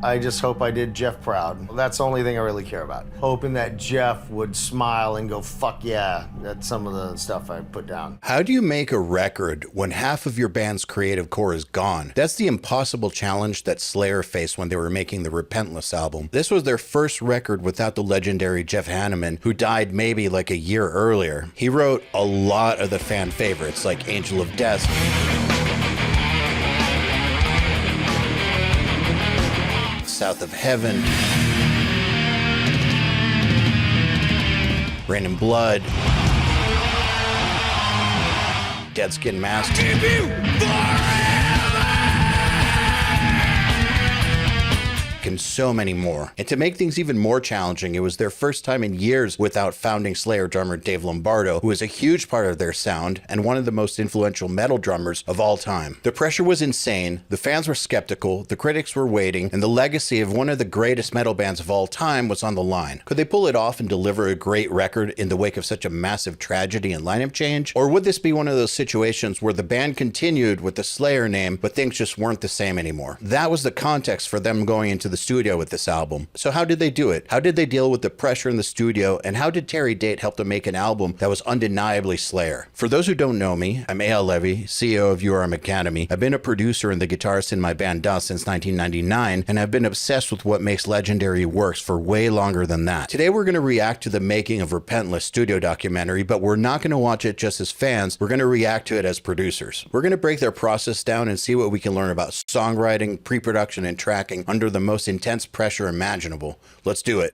I just hope I did Jeff proud. That's the only thing I really care about. Hoping that Jeff would smile and go, fuck yeah. That's some of the stuff I put down. How do you make a record when half of your band's creative core is gone? That's the impossible challenge that Slayer faced when they were making the Repentless album. This was their first record without the legendary Jeff Hanneman, who died maybe like a year earlier. He wrote a lot of the fan favorites like Angel of Death, South of Heaven, Rain and Blood, Dead Skin Master, and so many more. And to make things even more challenging, it was their first time in years without founding Slayer drummer Dave Lombardo, who is a huge part of their sound and one of the most influential metal drummers of all time. The pressure was insane, the fans were skeptical, the critics were waiting, and the legacy of one of the greatest metal bands of all time was on the line. Could they pull it off and deliver a great record in the wake of such a massive tragedy and lineup change? Or would this be one of those situations where the band continued with the Slayer name, but things just weren't the same anymore? That was the context for them going into the studio with this album. So how did they do it? How did they deal with the pressure in the studio? And how did Terry Date help to make an album that was undeniably Slayer? For those who don't know me, I'm Eyal Levi, CEO of URM Academy. I've been a producer and the guitarist in my band Dust since 1999, and I've been obsessed with what makes legendary works for way longer than that. Today we're going to react to the Making of Repentless studio documentary, but we're not going to watch it just as fans. We're going to react to it as producers. We're going to break their process down and see what we can learn about songwriting, pre-production, and tracking under the most intense pressure imaginable. Let's do it.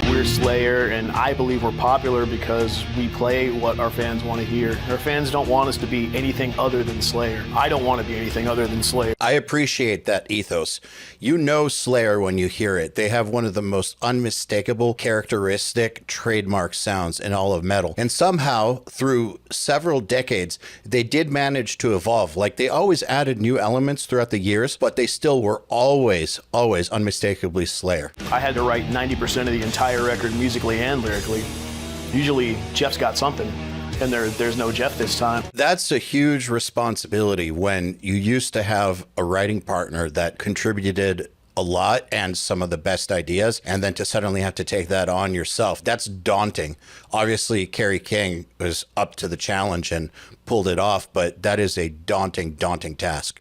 We're Slayer, and I believe we're popular because we play what our fans want to hear. Our fans don't want us to be anything other than Slayer. I don't want to be anything other than Slayer. I appreciate that ethos. You know Slayer when you hear it. They have one of the most unmistakable, characteristic, trademark sounds in all of metal. And somehow, through several decades, they did manage to evolve. Like, they always added new elements throughout the years, but they still were always unmistakably Slayer. I had to write 90% of the entire record musically and lyrically. Usually, Jeff's got something, and there's no Jeff this time. That's a huge responsibility when you used to have a writing partner that contributed a lot and some of the best ideas, and then to suddenly have to take that on yourself. That's daunting. Obviously, Kerry King was up to the challenge and pulled it off, but that is a daunting task.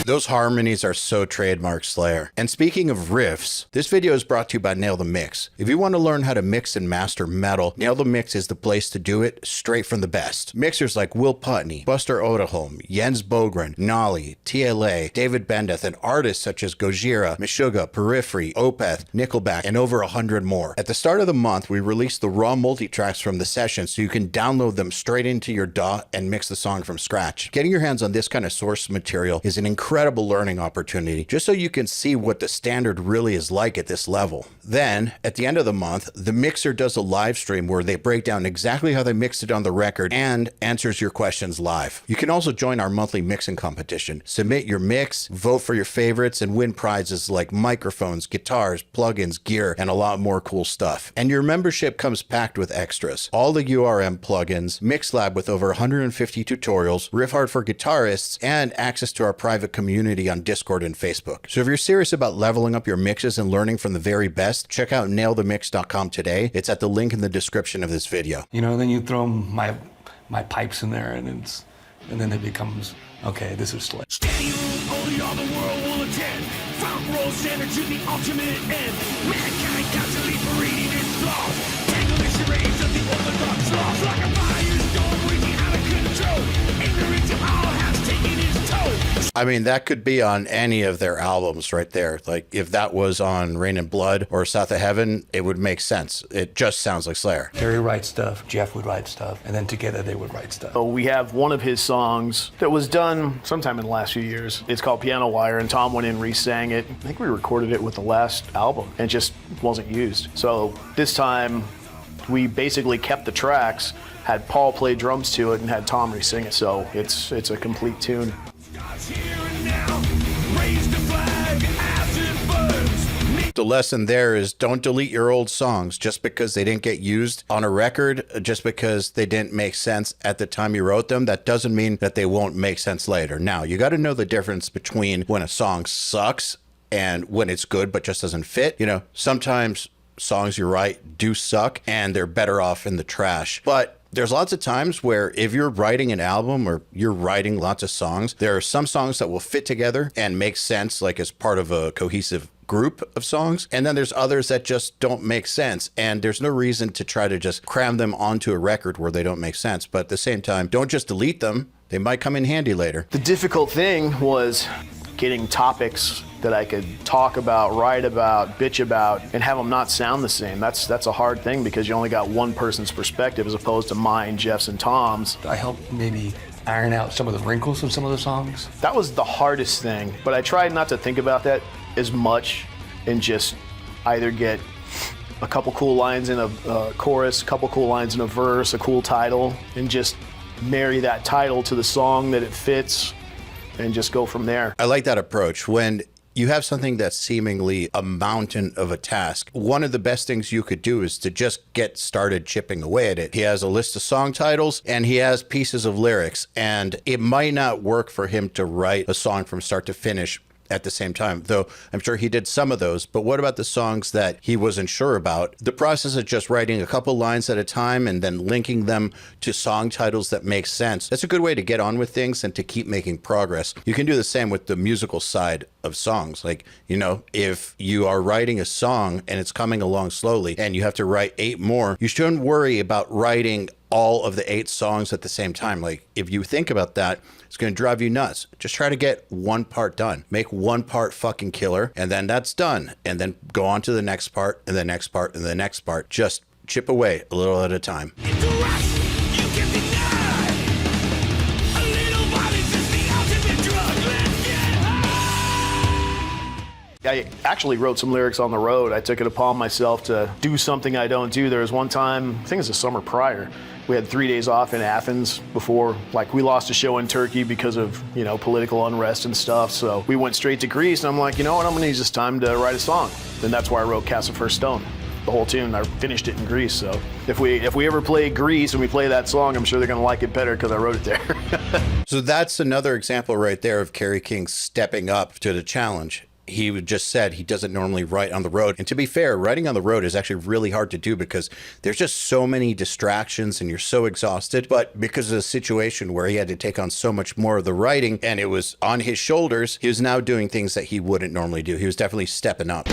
Those harmonies are so trademark Slayer. And speaking of riffs, this video is brought to you by Nail the Mix. If you want to learn how to mix and master metal, Nail the Mix is the place to do it, straight from the best. Mixers like Will Putney, Buster Odeholm, Jens Bogren, Nolly, TLA, David Bendeth, and artists such as Gojira, Meshuggah, Periphery, Opeth, Nickelback, and over 100 more. At the start of the month, we released the raw multi-tracks from the session so you can download them straight into your DAW and mix the song from scratch. Getting your hands on this kind of source material is an incredible learning opportunity, just so you can see what the standard really is like at this level. Then, at the end of the month, the mixer does a live stream where they break down exactly how they mixed it on the record and answers your questions live. You can also join our monthly mixing competition. Submit your mix, vote for your favorites, and win prizes like microphones, guitars, plugins, gear, and a lot more cool stuff. And your membership comes packed with extras. All the URM plugins, MixLab with over 150 tutorials, Riff Hard for guitarists, and access to our private community on Discord and Facebook. So if you're serious about leveling up your mixes and learning from the very best, check out nailthemix.com today. It's at the link in the description of this video. You know, then you throw my pipes in there, and then it becomes, okay, this is Slayer. Standing room, only all the world will attend. Front row center to the ultimate end. Mankind constantly parading its flaws. Tangling charades of the orthodox laws. Like a firestorm raging out of control. Ignorance of all has taken its toll. I mean, that could be on any of their albums right there. Like, if that was on Rain and Blood or South of Heaven, it would make sense. It just sounds like Slayer. Kerry writes stuff, Jeff would write stuff, and then together they would write stuff. So we have one of his songs that was done sometime in the last few years. It's called Piano Wire, and Tom went in and re-sang it. I think we recorded it with the last album, and it just wasn't used. So this time, we basically kept the tracks, had Paul play drums to it, and had Tom re-sing it. So it's a complete tune. The lesson there is don't delete your old songs just because they didn't get used on a record, just because they didn't make sense at the time you wrote them. That doesn't mean that they won't make sense later. Now, you got to know the difference between when a song sucks and when it's good but just doesn't fit. You know, sometimes songs you write do suck and they're better off in the trash. But there's lots of times where if you're writing an album or you're writing lots of songs, there are some songs that will fit together and make sense, like as part of a cohesive group of songs. And then there's others that just don't make sense. And there's no reason to try to just cram them onto a record where they don't make sense. But at the same time, don't just delete them. They might come in handy later. The difficult thing was getting topics that I could talk about, write about, bitch about, and have them not sound the same. That's a hard thing because you only got one person's perspective as opposed to mine, Jeff's, and Tom's. I helped maybe iron out some of the wrinkles of some of the songs. That was the hardest thing, but I tried not to think about that as much and just either get a couple cool lines in a chorus, a couple cool lines in a verse, a cool title, and just marry that title to the song that it fits and just go from there. I like that approach. When you have something that's seemingly a mountain of a task, one of the best things you could do is to just get started chipping away at it. He has a list of song titles and he has pieces of lyrics, and it might not work for him to write a song from start to finish at the same time, though I'm sure he did some of those. But what about the songs that he wasn't sure about? The process of just writing a couple lines at a time and then linking them to song titles that make sense, that's a good way to get on with things and to keep making progress. You can do the same with the musical side of songs. Like, you know, if you are writing a song and it's coming along slowly and you have to write 8 more, you shouldn't worry about writing all of the 8 songs at the same time. Like, if you think about that, it's going to drive you nuts. Just try to get one part done. Make one part fucking killer, and then that's done. And then go on to the next part, and the next part, and the next part. Just chip away a little at a time. I actually wrote some lyrics on the road. I took it upon myself to do something I don't do. There was one time, I think it was the summer prior, we had 3 days off in Athens before, like, we lost a show in Turkey because of, you know, political unrest and stuff. So we went straight to Greece, and I'm like, you know what, I'm gonna use this time to write a song. And that's why I wrote Cast the First Stone. The whole tune, I finished it in Greece. So if we ever play Greece and we play that song, I'm sure they're gonna like it better because I wrote it there. So that's another example right there of Kerry King stepping up to the challenge. He just said he doesn't normally write on the road. And to be fair, writing on the road is actually really hard to do because there's just so many distractions and you're so exhausted. But because of the situation where he had to take on so much more of the writing and it was on his shoulders, he was now doing things that he wouldn't normally do. He was definitely stepping up.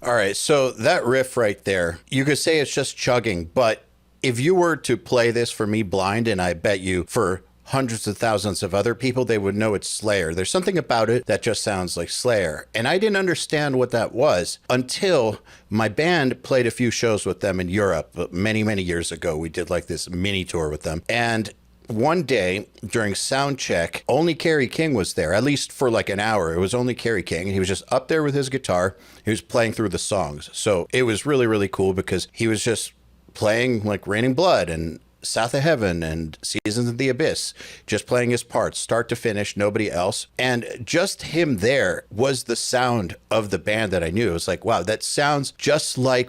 All right, so that riff right there, you could say it's just chugging, but if you were to play this for me blind, and I bet you for hundreds of thousands of other people, they would know it's Slayer. There's something about it that just sounds like Slayer. And I didn't understand what that was until my band played a few shows with them in Europe many, many years ago. We did like this mini tour with them. And one day during sound check, only Kerry King was there, at least for like an hour. It was only Kerry King, and he was just up there with his guitar. He was playing through the songs. So it was really, really cool because he was just playing like Raining Blood and South of Heaven and Seasons of the Abyss, just playing his parts, start to finish, nobody else. And just him there was the sound of the band that I knew. It was like, wow, that sounds just like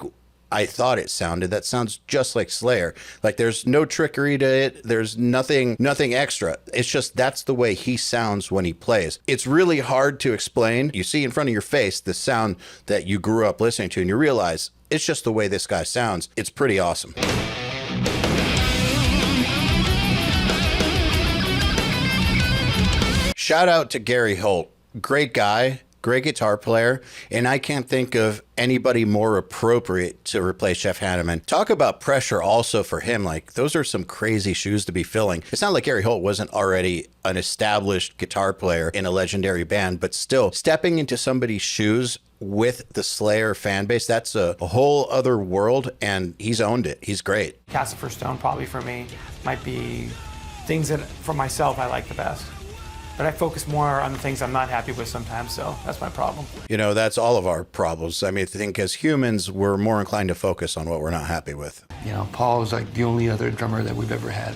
I thought it sounded. That sounds just like Slayer. Like, there's no trickery to it. There's nothing extra. It's just that's the way he sounds when he plays. It's really hard to explain. You see in front of your face the sound that you grew up listening to, and you realize it's just the way this guy sounds. It's pretty awesome. Shout out to Gary Holt. Great guy. great guitar player, and I can't think of anybody more appropriate to replace Jeff Hanneman. Talk about pressure also for him. Like, those are some crazy shoes to be filling. It's not like Gary Holt wasn't already an established guitar player in a legendary band, but still stepping into somebody's shoes with the Slayer fan base, that's a whole other world, and he's owned it. He's great. Cast the First Stone probably for me might be things that for myself I like the best. But I focus more on the things I'm not happy with sometimes, so that's my problem. You know, that's all of our problems. I mean, I think as humans, we're more inclined to focus on what we're not happy with. You know, Paul is like the only other drummer that we've ever had,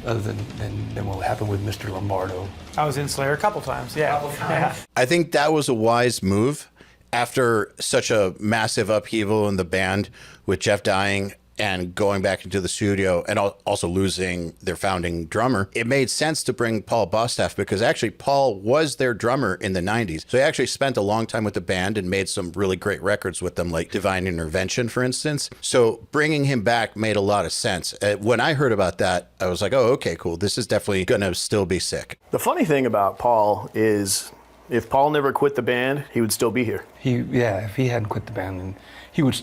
other than what happened with Mr. Lombardo. I was in Slayer a couple times, yeah. Yeah. I think that was a wise move after such a massive upheaval in the band with Jeff dying and going back into the studio and also losing their founding drummer. It made sense to bring Paul Bostaph because actually Paul was their drummer in the 90s. So he actually spent a long time with the band and made some really great records with them, like Divine Intervention, for instance. So bringing him back made a lot of sense. When I heard about that, I was like, oh, okay, cool. This is definitely going to still be sick. The funny thing about Paul is if Paul never quit the band, he would still be here. If he hadn't quit the band, then he would,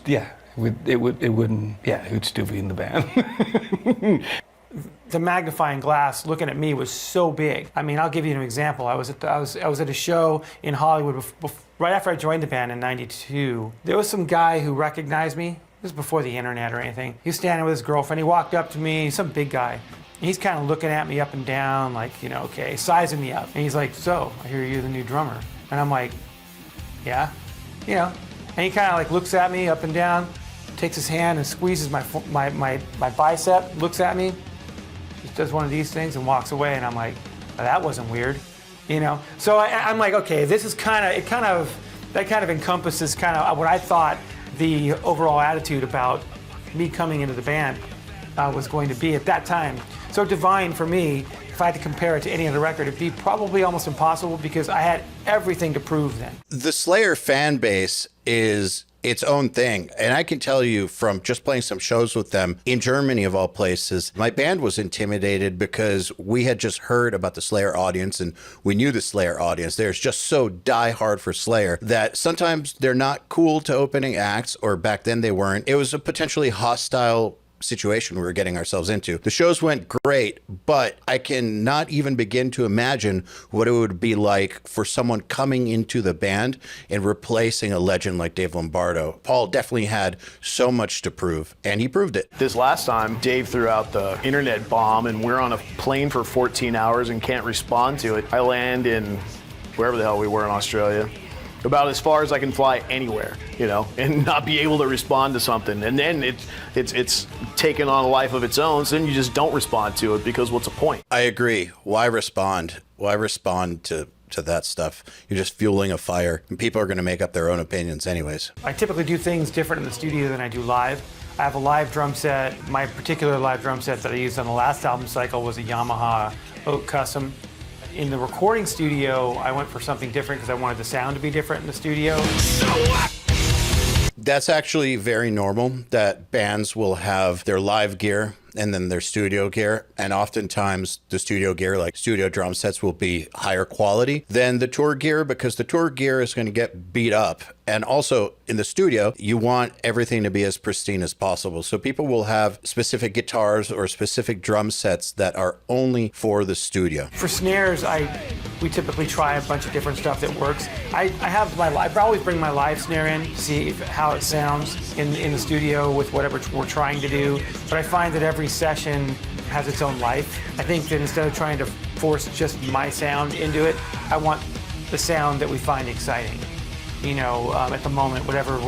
it wouldn't, he would still be in the band. The magnifying glass looking at me was so big. I mean, I'll give you an example. I was at a show in Hollywood right after I joined the band in '92. There was some guy who recognized me. This was before the internet or anything. He was standing with his girlfriend. He walked up to me, some big guy. And he's kind of looking at me up and down, like, okay, sizing me up. And he's like, so, I hear you're the new drummer. And I'm like, yeah, And he kind of like looks at me up and down, takes his hand and squeezes my bicep, looks at me, just does one of these things and walks away. And I'm like, well, that wasn't weird, So I'm like, okay, this is that kind of encompasses kind of what I thought the overall attitude about me coming into the band was going to be at that time. So Divine, for me, if I had to compare it to any other record, it'd be probably almost impossible because I had everything to prove then. The Slayer fan base is its own thing. And I can tell you from just playing some shows with them in Germany, of all places, my band was intimidated because we had just heard about the Slayer audience and we knew the Slayer audience. They're just so diehard for Slayer that sometimes they're not cool to opening acts, or back then they weren't. It was a potentially hostile situation we were getting ourselves into. The shows went great, but I cannot even begin to imagine what it would be like for someone coming into the band and replacing a legend like Dave Lombardo. Paul definitely had so much to prove, and he proved it. This last time, Dave threw out the internet bomb, and we're on a plane for 14 hours and can't respond to it. I land in wherever the hell we were in Australia, about as far as I can fly anywhere, and not be able to respond to something. And then it's taken on a life of its own, so then you just don't respond to it because what's the point? I agree. Why respond? Why respond to that stuff? You're just fueling a fire, and people are going to make up their own opinions anyways. I typically do things different in the studio than I do live. I have a live drum set. My particular live drum set that I used on the last album cycle was a Yamaha Oak Custom. In the recording studio, I went for something different because I wanted the sound to be different in the studio. That's actually very normal that bands will have their live gear and then their studio gear. And oftentimes the studio gear, like studio drum sets, will be higher quality than the tour gear because the tour gear is going to get beat up. And also in the studio, you want everything to be as pristine as possible. So people will have specific guitars or specific drum sets that are only for the studio. For snares, we typically try a bunch of different stuff that works. I always bring my live snare in to see how it sounds in the studio with whatever we're trying to do. But I find that every session has its own life. I think that instead of trying to force just my sound into it, I want the sound that we find exciting. At the moment, whatever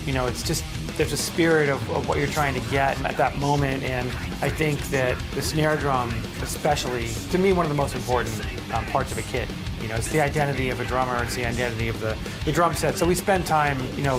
it's just, there's a spirit of what you're trying to get at that moment. And I think that the snare drum, especially, to me, one of the most important parts of a kit. It's the identity of a drummer, it's the identity of the drum set. So we spend time,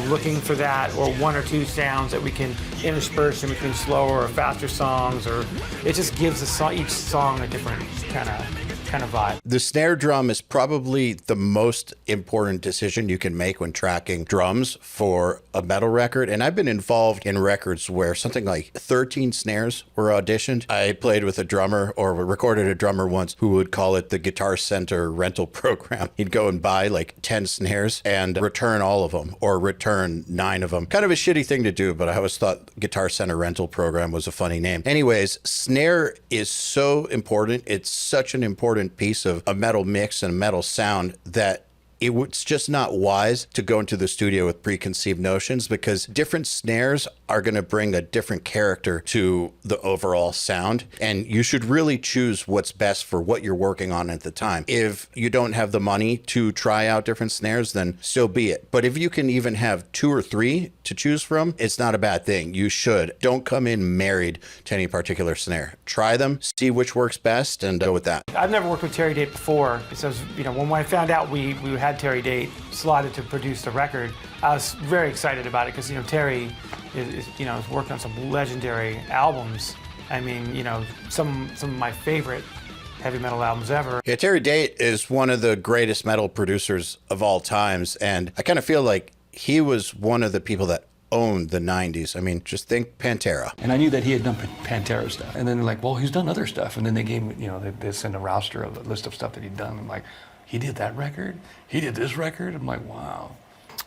looking for that, or one or two sounds that we can intersperse in between slower or faster songs, or it just gives each song a different kind of kind of vibe. The snare drum is probably the most important decision you can make when tracking drums for a metal record. And I've been involved in records where something like 13 snares were auditioned. I played with a drummer, or recorded a drummer once, who would call it the Guitar Center rental program. He'd go and buy like 10 snares and return all of them, or return 9 of them. Kind of a shitty thing to do, but I always thought Guitar Center rental program was a funny name. Anyways, snare is so important. It's such an important piece of a metal mix and a metal sound that it's just not wise to go into the studio with preconceived notions, because different snares are going to bring a different character to the overall sound. And you should really choose what's best for what you're working on at the time. If you don't have the money to try out different snares, then so be it. But if you can even have 2 or 3 to choose from, it's not a bad thing. You should. Don't come in married to any particular snare. Try them, see which works best, and go with that. I've never worked with Terry Date before, because when I found out we had Terry Date slotted to produce the record, I was very excited about it, because Terry is working on some legendary albums. I mean, some of my favorite heavy metal albums ever. Yeah, Terry Date is one of the greatest metal producers of all times, and I kind of feel like he was one of the people that owned the 90s. I mean, just think Pantera. And I knew that he had done Pantera stuff. And then they're like, well, he's done other stuff. And then they gave me, they send a roster of a list of stuff that he'd done. I'm like, he did that record? He did this record? I'm like, wow.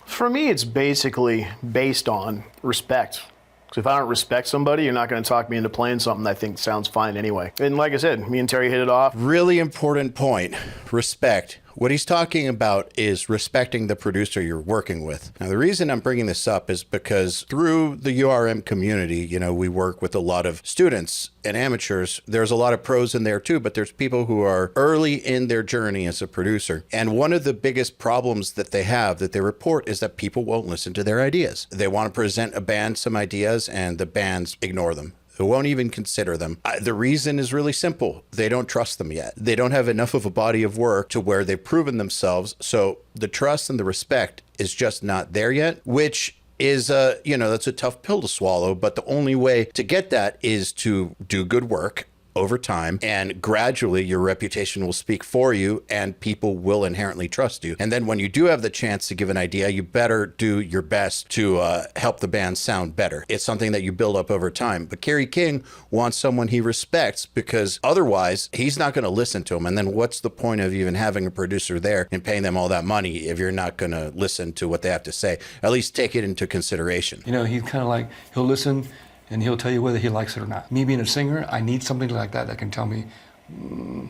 For me, it's basically based on respect. Because if I don't respect somebody, you're not going to talk me into playing something that I think sounds fine anyway. And like I said, me and Terry hit it off. Really important point. Respect. What he's talking about is respecting the producer you're working with. Now, the reason I'm bringing this up is because through the URM community, we work with a lot of students and amateurs. There's a lot of pros in there too, but there's people who are early in their journey as a producer. And one of the biggest problems that they have that they report is that people won't listen to their ideas. They want to present a band some ideas and the bands ignore them. Who won't even consider them. The reason is really simple. They don't trust them yet. They don't have enough of a body of work to where they've proven themselves. So the trust and the respect is just not there yet, which is, that's a tough pill to swallow. But the only way to get that is to do good work over time, and gradually your reputation will speak for you and people will inherently trust you. And then when you do have the chance to give an idea, you better do your best to help the band sound better. It's something that you build up over time. But Kerry King wants someone he respects, because otherwise he's not going to listen to him. And then what's the point of even having a producer there and paying them all that money if you're not going to listen to what they have to say? At least take it into consideration. He's kind of like, he'll listen and he'll tell you whether he likes it or not. Me being a singer, I need something like that can tell me, and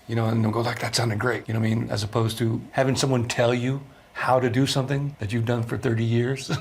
they'll go like, that sounded great. As opposed to having someone tell you how to do something that you've done for 30 years.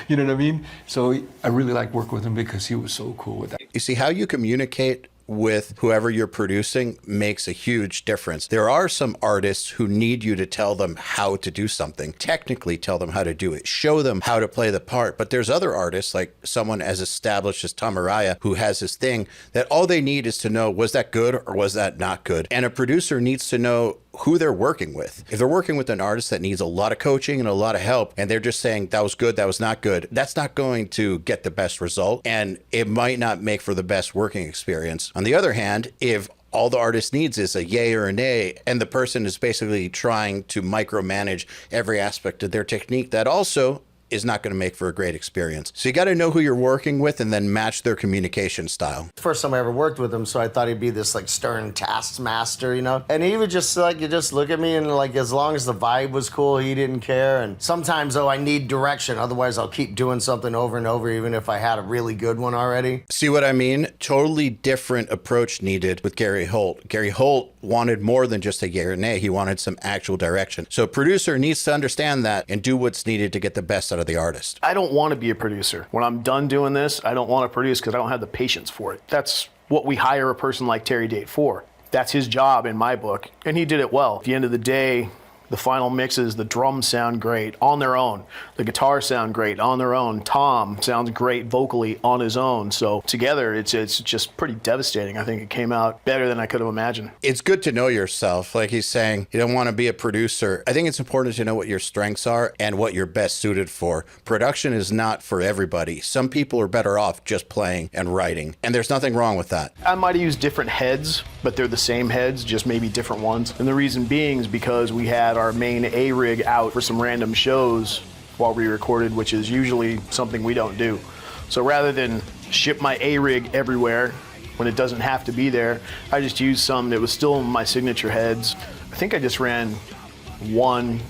You know what I mean? So I really like working with him because he was so cool with that. You see, how you communicate with whoever you're producing makes a huge difference. There are some artists who need you to tell them how to do something, technically tell them how to do it, show them how to play the part. But there's other artists, like someone as established as Tom Araya, who has his thing, that all they need is to know, was that good or was that not good? And a producer needs to know who they're working with. If they're working with an artist that needs a lot of coaching and a lot of help, and they're just saying that was good, that was not good, that's not going to get the best result, and it might not make for the best working experience. On the other hand, if all the artist needs is a yay or a nay, and the person is basically trying to micromanage every aspect of their technique, that also is not going to make for a great experience. So you got to know who you're working with and then match their communication style. First time I ever worked with him, so I thought he'd be this stern taskmaster, And he would just you just look at me and as long as the vibe was cool, he didn't care. And sometimes I need direction. Otherwise I'll keep doing something over and over, even if I had a really good one already. See what I mean? Totally different approach needed with Gary Holt. Gary Holt wanted more than just a yay or nay. He wanted some actual direction. So a producer needs to understand that and do what's needed to get the best out of the artist. I don't want to be a producer. When I'm done doing this, I don't want to produce because I don't have the patience for it. That's what we hire a person like Terry Date for. That's his job in my book, and he did it well. At the end of the day, The final mixes, the drums sound great on their own. The guitars sound great on their own. Tom sounds great vocally on his own. So together, it's just pretty devastating. I think it came out better than I could have imagined. It's good to know yourself. Like he's saying, you don't want to be a producer. I think it's important to know what your strengths are and what you're best suited for. Production is not for everybody. Some people are better off just playing and writing, and there's nothing wrong with that. I might have used different heads, but they're the same heads, just maybe different ones. And the reason being is because we had our main A-rig out for some random shows while we recorded, which is usually something we don't do. So rather than ship my A-rig everywhere when it doesn't have to be there, I just used some that was still my signature heads. I think I just ran one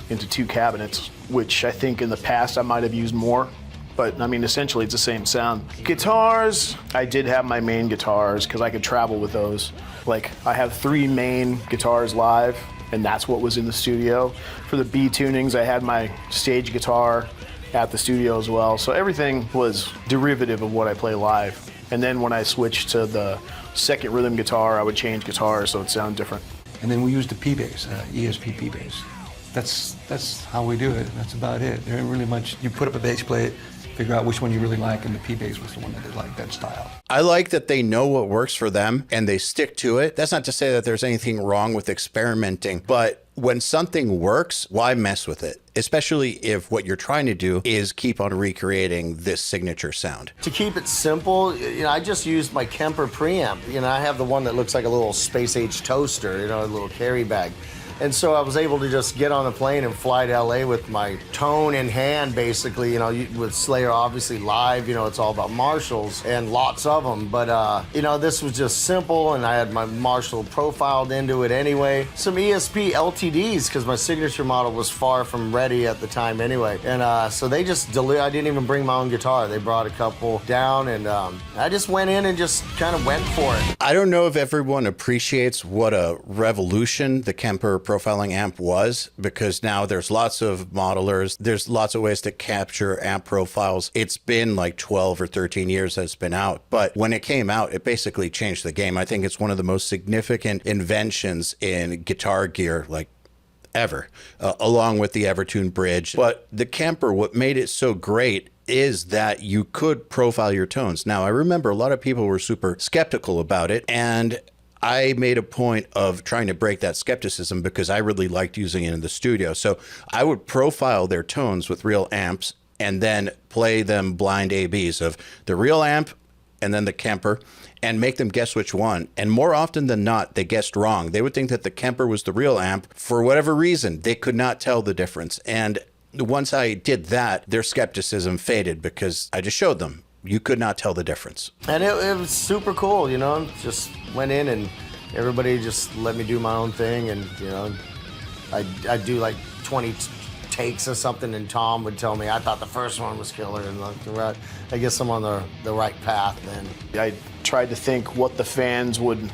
into 2 cabinets, which I think in the past I might have used more. But I mean, essentially it's the same sound. Guitars, I did have my main guitars because I could travel with those. Like I have 3 main guitars live, and that's what was in the studio. For the B tunings, I had my stage guitar at the studio as well. So everything was derivative of what I play live. And then when I switched to the second rhythm guitar, I would change guitars so it sounded different. And then we used the P-bass, ESP P-bass. That's how we do it. That's about it. There ain't really much. You put up a bass plate, figure out which one you really like, and the P-bass was the one that did like that style. I like that they know what works for them and they stick to it. That's not to say that there's anything wrong with experimenting, but when something works, why mess with it? Especially if what you're trying to do is keep on recreating this signature sound. To keep it simple, I just used my Kemper preamp. I have the one that looks like a little space-age toaster, a little carry bag. And so I was able to just get on a plane and fly to LA with my tone in hand, basically. With Slayer, obviously live, it's all about Marshalls and lots of them. But, this was just simple, and I had my Marshall profiled into it anyway. Some ESP LTDs, because my signature model was far from ready at the time anyway. And so they just I didn't even bring my own guitar. They brought a couple down, and I just went in and just kind of went for it. I don't know if everyone appreciates what a revolution the Kemper profiling amp was, because now there's lots of modelers, there's lots of ways to capture amp profiles. It's been like 12 or 13 years that it's been out, but when it came out, it basically changed the game. I think it's one of the most significant inventions in guitar gear, like ever, along with the Evertune bridge. But the Kemper, what made it so great is that you could profile your tones. Now, I remember a lot of people were super skeptical about it, and I made a point of trying to break that skepticism because I really liked using it in the studio. So I would profile their tones with real amps and then play them blind ABs of the real amp and then the Kemper and make them guess which one. And more often than not, they guessed wrong. They would think that the Kemper was the real amp. For whatever reason, they could not tell the difference. And once I did that, their skepticism faded because I just showed them. You could not tell the difference. And it was super cool, just went in and everybody just let me do my own thing. And, I'd do like 20 takes or something, and Tom would tell me, I thought the first one was killer. And I guess I'm on the right path then. I tried to think what the fans would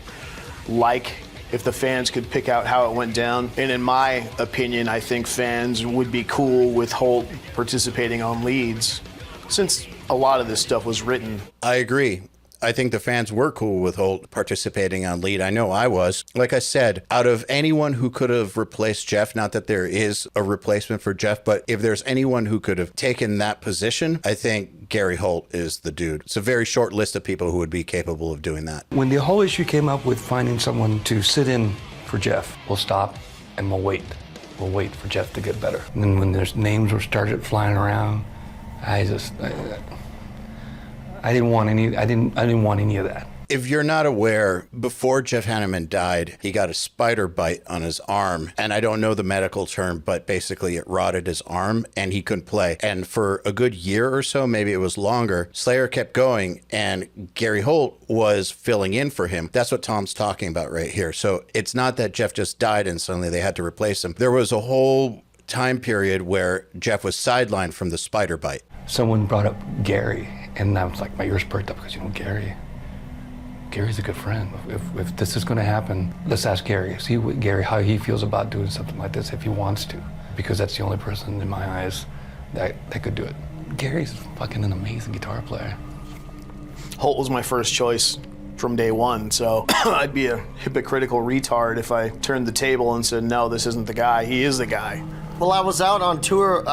like if the fans could pick out how it went down. And in my opinion, I think fans would be cool with Holt participating on leads, since a lot of this stuff was written. I agree. I think the fans were cool with Holt participating on lead. I know I was. Like I said, out of anyone who could have replaced Jeff, not that there is a replacement for Jeff, but if there's anyone who could have taken that position, I think Gary Holt is the dude. It's a very short list of people who would be capable of doing that. When the whole issue came up with finding someone to sit in for Jeff, we'll stop and we'll wait. We'll wait for Jeff to get better. And then when there's names were started flying around, I didn't want any of that. If you're not aware, before Jeff Hanneman died, he got a spider bite on his arm. And I don't know the medical term, but basically it rotted his arm and he couldn't play. And for a good year or so, maybe it was longer, Slayer kept going and Gary Holt was filling in for him. That's what Tom's talking about right here. So it's not that Jeff just died and suddenly they had to replace him. There was a whole time period where Jeff was sidelined from the spider bite. Someone brought up Gary, and I was like, my ears perked up because, Gary's a good friend. If this is going to happen, let's ask Gary. See Gary, how he feels about doing something like this if he wants to, because that's the only person in my eyes that could do it. Gary's fucking an amazing guitar player. Holt was my first choice from day one. So I'd be a hypocritical retard if I turned the table and said, no, this isn't the guy. He is the guy. Well, I was out on tour,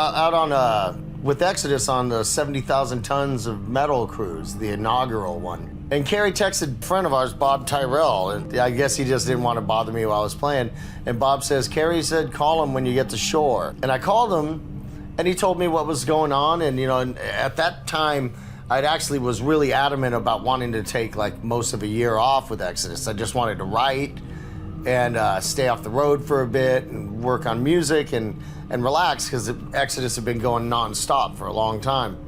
with Exodus on the 70,000 Tons of Metal cruise, the inaugural one. And Kerry texted a friend of ours, Bob Tyrell, and I guess he just didn't want to bother me while I was playing. And Bob says, Kerry said, call him when you get to shore. And I called him, and he told me what was going on. And, you know, and at that time, I actually was really adamant about wanting to take like most of a year off with Exodus. I just wanted to write and stay off the road for a bit and work on music and relax, because Exodus had been going nonstop for a long time,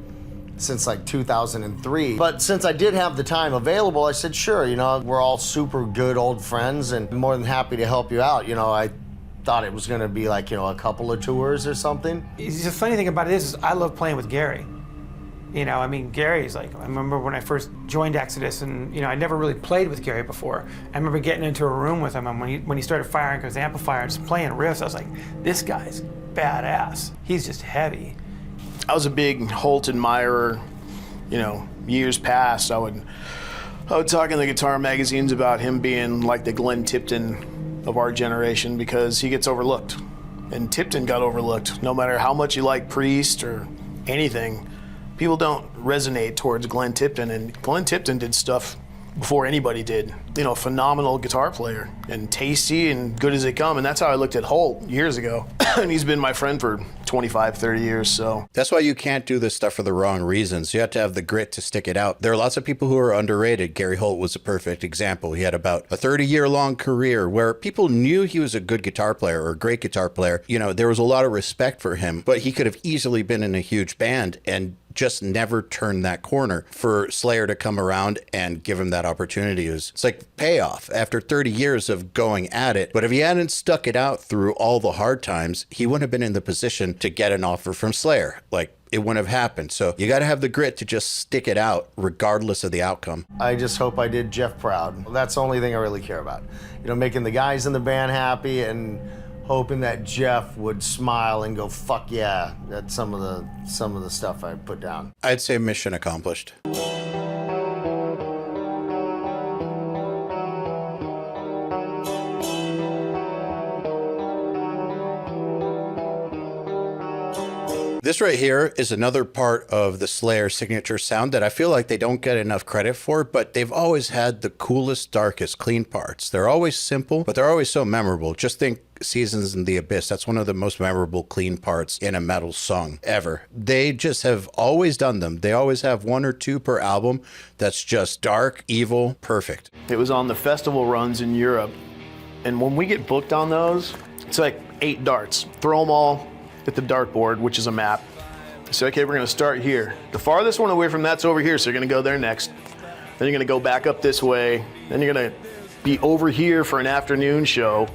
since like 2003. But since I did have the time available, I said, sure, you know, we're all super good old friends and more than happy to help you out. You know, I thought it was gonna be like, you know, a couple of tours or something. The funny thing about it is I love playing with Gary. You know, I mean, Gary's like, I remember when I first joined Exodus, and, you know, I never really played with Gary before. I remember getting into a room with him, and when he started firing his amplifier and just playing riffs, I was like, this guy's badass. He's just heavy. I was a big Holt admirer, you know, years past. I would talk in the guitar magazines about him being like the Glenn Tipton of our generation, because he gets overlooked. And Tipton got overlooked. No matter how much you like Priest or anything, people don't resonate towards Glenn Tipton, and Glenn Tipton did stuff before anybody did. You know, phenomenal guitar player and tasty and good as they come. And that's how I looked at Holt years ago. And he's been my friend for 25, 30 years, so. That's why you can't do this stuff for the wrong reasons. You have to have the grit to stick it out. There are lots of people who are underrated. Gary Holt was a perfect example. He had about a 30-year-long career where people knew he was a good guitar player or a great guitar player. You know, there was a lot of respect for him, but he could have easily been in a huge band and just never turned that corner. For Slayer to come around and give him that opportunity it's like payoff after 30 years of going at it. But if he hadn't stuck it out through all the hard times, he wouldn't have been in the position to get an offer from Slayer. Like, it wouldn't have happened. So you got to have the grit to just stick it out regardless of the outcome. I just hope I did Jeff proud. That's the only thing I really care about. You know, making the guys in the band happy and hoping that Jeff would smile and go, fuck yeah, that's some of the stuff I put down. I'd say mission accomplished. This right here is another part of the Slayer signature sound that I feel like they don't get enough credit for, but they've always had the coolest, darkest, clean parts. They're always simple, but they're always so memorable. Just think Seasons in the Abyss. That's one of the most memorable, clean parts in a metal song ever. They just have always done them. They always have one or two per album that's just dark, evil, perfect. It was on the festival runs in Europe, and when we get booked on those, it's like 8 darts. Throw them all at the dartboard, which is a map. So, okay, we're gonna start here. The farthest one away from that's over here, so you're gonna go there next. Then you're gonna go back up this way. Then you're gonna be over here for an afternoon show.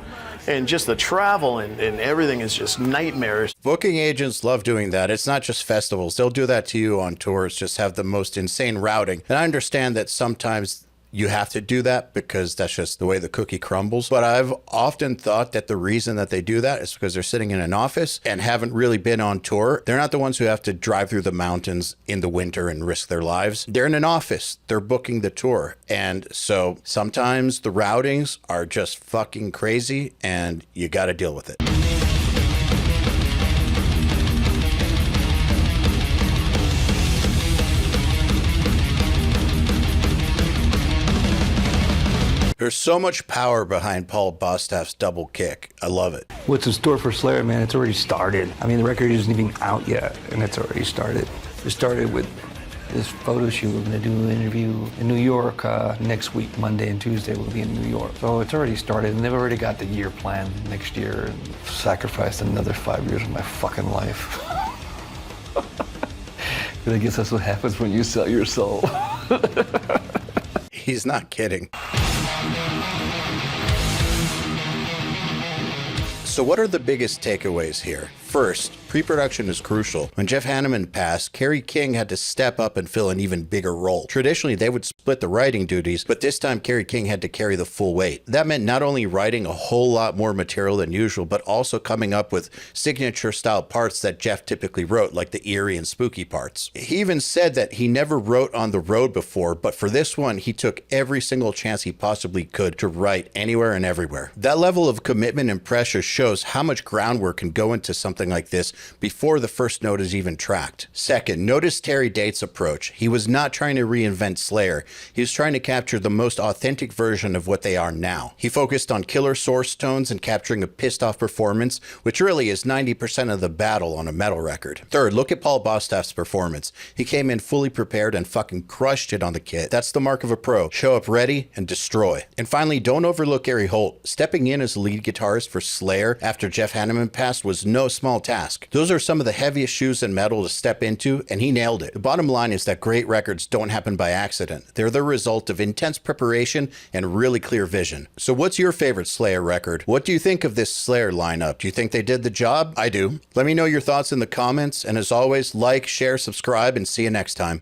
And just the travel and everything is just nightmarish. Booking agents love doing that. It's not just festivals. They'll do that to you on tours, just have the most insane routing. And I understand that sometimes you have to do that because that's just the way the cookie crumbles. But I've often thought that the reason that they do that is because they're sitting in an office and haven't really been on tour. They're not the ones who have to drive through the mountains in the winter and risk their lives. They're in an office. They're booking the tour. And so sometimes the routings are just fucking crazy and you got to deal with it. There's so much power behind Paul Bostap's double kick. I love it. What's in store for Slayer, man? It's already started. I mean, the record isn't even out yet, and it's already started. It started with this photo shoot. We're going to do an interview in New York next week, Monday and Tuesday. We'll be in New York. So it's already started, and they've already got the year planned next year and sacrificed another 5 years of my fucking life. But I guess that's what happens when you sell your soul. He's not kidding. So what are the biggest takeaways here? First, pre-production is crucial. When Jeff Hanneman passed, Kerry King had to step up and fill an even bigger role. Traditionally, they would split the writing duties, but this time Kerry King had to carry the full weight. That meant not only writing a whole lot more material than usual, but also coming up with signature-style parts that Jeff typically wrote, like the eerie and spooky parts. He even said that he never wrote on the road before, but for this one, he took every single chance he possibly could to write anywhere and everywhere. That level of commitment and pressure shows how much groundwork can go into something like this before the first note is even tracked. Second, notice Terry Date's approach. He was not trying to reinvent Slayer. He was trying to capture the most authentic version of what they are now. He focused on killer source tones and capturing a pissed off performance, which really is 90% of the battle on a metal record. Third, look at Paul Bostap's performance. He came in fully prepared and fucking crushed it on the kit. That's the mark of a pro. Show up ready and destroy. And finally, don't overlook Gary Holt. Stepping in as lead guitarist for Slayer after Jeff Hanneman passed was no small task. Those are some of the heaviest shoes in metal to step into, and he nailed it. The bottom line is that great records don't happen by accident. They're the result of intense preparation and really clear vision. So what's your favorite Slayer record? What do you think of this Slayer lineup? Do you think they did the job? I do. Let me know your thoughts in the comments, and as always, like, share, subscribe, and see you next time.